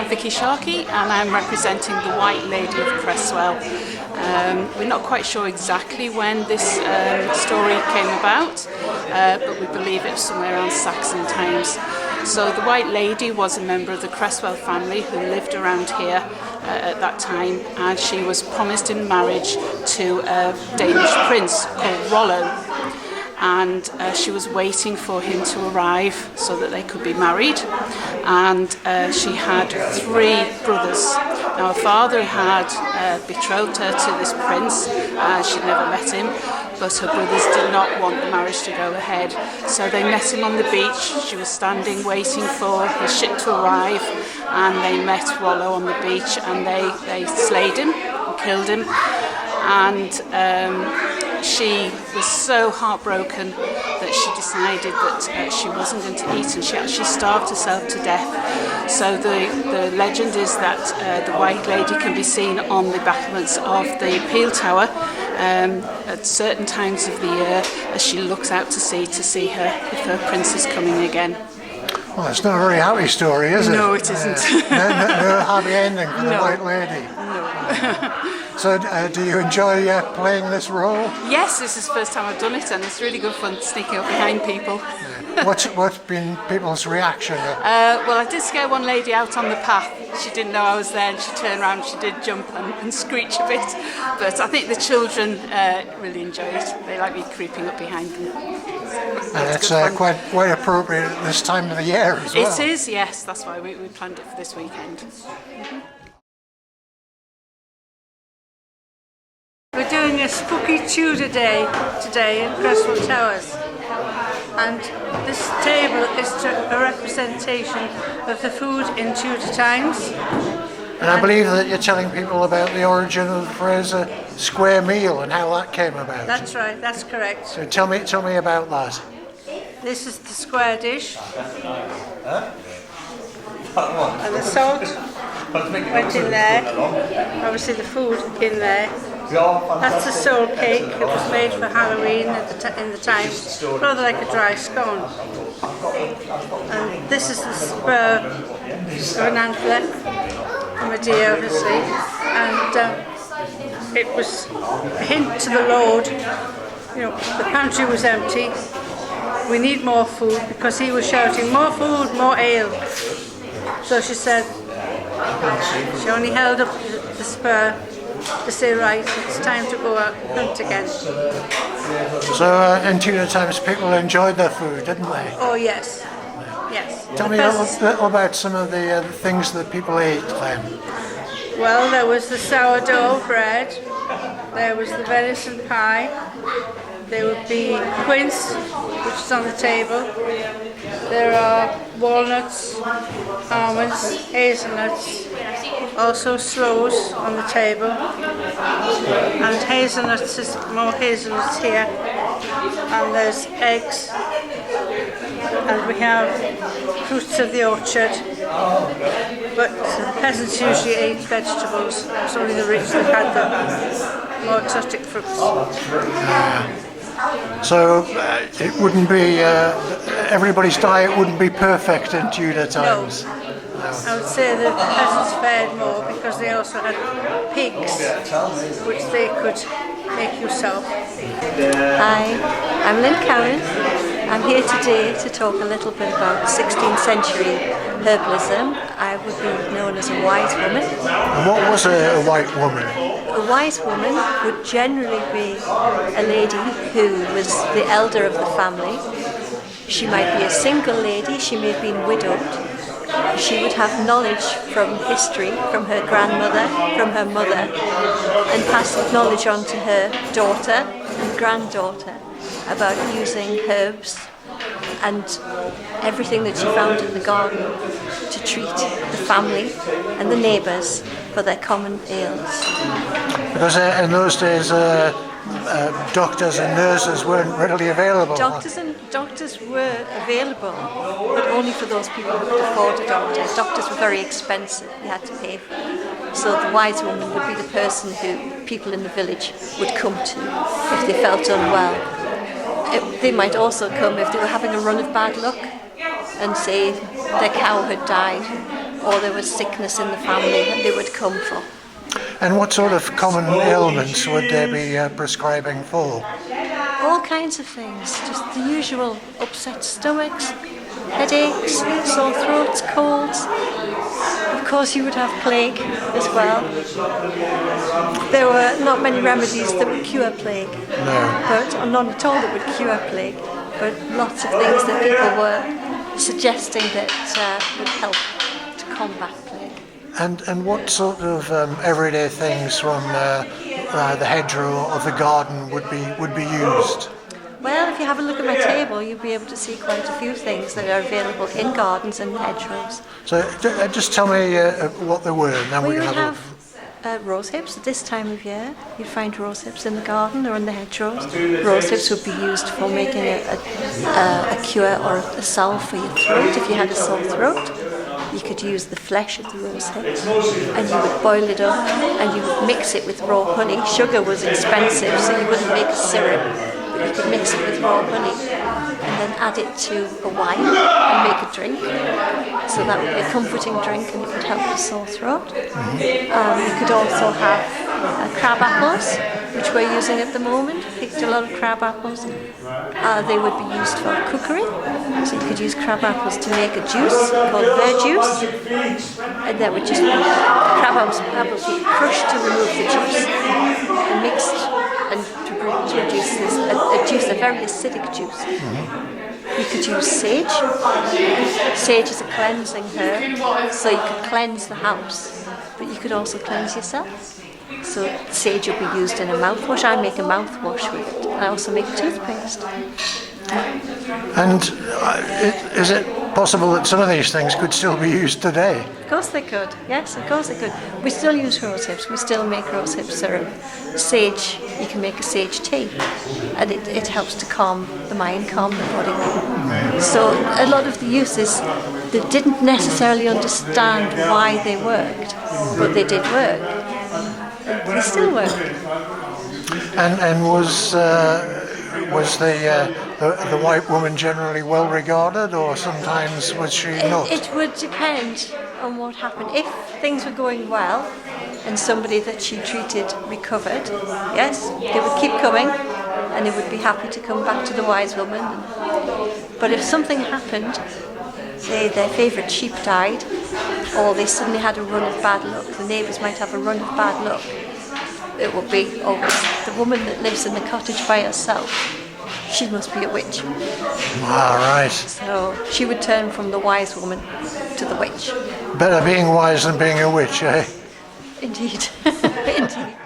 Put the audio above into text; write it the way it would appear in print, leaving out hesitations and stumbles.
I'm Vicky Sharkey and I'm representing the White Lady of Cresswell. We're not quite sure exactly when this story came about, but we believe it was somewhere around Saxon times. So the White Lady was a member of the Cresswell family who lived around here at that time, and she was promised in marriage to a Danish prince called Rollo. And she was waiting for him to arrive so that they could be married, and she had 3 brothers. Now her father had betrothed her to this prince, she'd never met him, but her brothers did not want the marriage to go ahead. So they met him on the beach. She was standing waiting for his ship to arrive, and they met Rollo on the beach, and they slayed him and killed him. And she was so heartbroken that she decided that she wasn't going to eat, and she actually starved herself to death. So the legend is that the White Lady can be seen on the battlements of the Peel Tower at certain times of the year as she looks out to sea to see if her prince is coming again. Well, it's not a very happy story, is it? No, it isn't. No happy ending for the White Lady. No. So do you enjoy playing this role? Yes, this is the first time I've done it, and it's really good fun sneaking up behind people. What's been people's reaction? Well, I did scare one lady out on the path. She didn't know I was there, and she turned around, she did jump and screech a bit. But I think the children really enjoy it. They like me creeping up behind them. And it's quite appropriate at this time of the year as well. It is, yes. That's why we planned it for this weekend. Mm-hmm. We're doing a spooky Tudor day today in Cresswell Towers, and this table is a representation of the food in Tudor times. And I believe that you're telling people about the origin of the phrase square meal and how that came about. That's right, that's correct. So tell me about that. This is the square dish, and the salt went in there, obviously the food in there. That's the soul cake. It was made for Halloween in the time, rather like a dry scone. And this is the spur of an antler from a deer, obviously. And it was a hint to the Lord. You know, the pantry was empty. We need more food, because he was shouting, "More food, more ale." So she said, she only held up the spur to say, right, it's time to go out and hunt again. So in Tudor times people enjoyed their food, didn't they? Oh yes, yes. Tell me a little about some of the things that people ate then. Well, there was the sourdough bread, there was the venison pie, there would be quince, which is on the table. There are walnuts, almonds, hazelnuts, also sloes on the table, and hazelnuts, is more hazelnuts here, and there's eggs, and we have fruits of the orchard, but peasants usually ate vegetables. It's only the rich that had the more exotic fruits. So it wouldn't be, everybody's diet wouldn't be perfect in Tudor times. No. I would say that the peasants fared more because they also had pigs, which they could make use of. Hi, I'm Lynn Cowan. I'm here today to talk a little bit about 16th century herbalism. I would be known as a wise woman. And what was a white woman? A wise woman would generally be a lady who was the elder of the family. She might be a single lady, she may have been widowed. She would have knowledge from history, from her grandmother, from her mother, and pass knowledge on to her daughter and granddaughter about using herbs and everything that she found in the garden to treat the family and the neighbours for their common ails. Because in those days doctors and nurses weren't readily available. Doctors were available, but only for those people who could afford a doctor. Doctors were very expensive, you had to pay for them. So the wise woman would be the person who people in the village would come to if they felt unwell. They might also come if they were having a run of bad luck and say their cow had died or there was sickness in the family that they would come for. And what sort of common ailments would they be prescribing for? All kinds of things, just the usual upset stomachs, headaches, sore throats, colds. Of course you would have plague as well. There were not many remedies that would cure plague, or none at all that would cure plague, but lots of things that people were suggesting that would help to combat plague. And what sort of everyday things from the hedgerow of the garden would be used? Well, if you have a look at my table, you'll be able to see quite a few things that are available in gardens and hedgerows. So just tell me what they were, and then we You can would have have rose hips at this time of year. You'd find rose hips in the garden or in the hedgerows. Rose hips would be used for making a cure or a salve for your throat if you had a sore throat. You could use the flesh of the rose hips and you would boil it up and you would mix it with raw honey. Sugar was expensive, so you wouldn't make a syrup, but you could mix it with raw honey and then add it to a wine and make a drink. So that would be a comforting drink and it would help the sore throat. You could also have crab apples, which we're using at the moment. Picked a lot of crab apples. They would be used for cookery. So you could use crab apples to make a juice called verjuice. And that would just be crab apples would be crushed to remove the juice and mixed and to produce a juice, a very acidic juice. You could use sage. Sage is a cleansing herb, so you could cleanse the house, but you could also cleanse yourself. So sage will be used in a mouthwash. I make a mouthwash with it. I also make toothpaste. And is it possible that some of these things could still be used today? Of course they could. Yes, of course they could. We still use rose hips. We still make rose hip syrup. Sage, you can make a sage tea, and it helps to calm the mind, calm the body. So a lot of the uses, they didn't necessarily understand why they worked, but they did work. They still work. And was the white woman generally well regarded, or sometimes was she not? It would depend on what happened. If things were going well and somebody that she treated recovered, yes, they would keep coming and they would be happy to come back to the wise woman. But if something happened, say their favourite sheep died, or they suddenly had a run of bad luck, the neighbours might have a run of bad luck, it would be always the woman that lives in the cottage by herself. She must be a witch. Ah, right. So she would turn from the wise woman to the witch. Better being wise than being a witch, eh? Indeed. Indeed.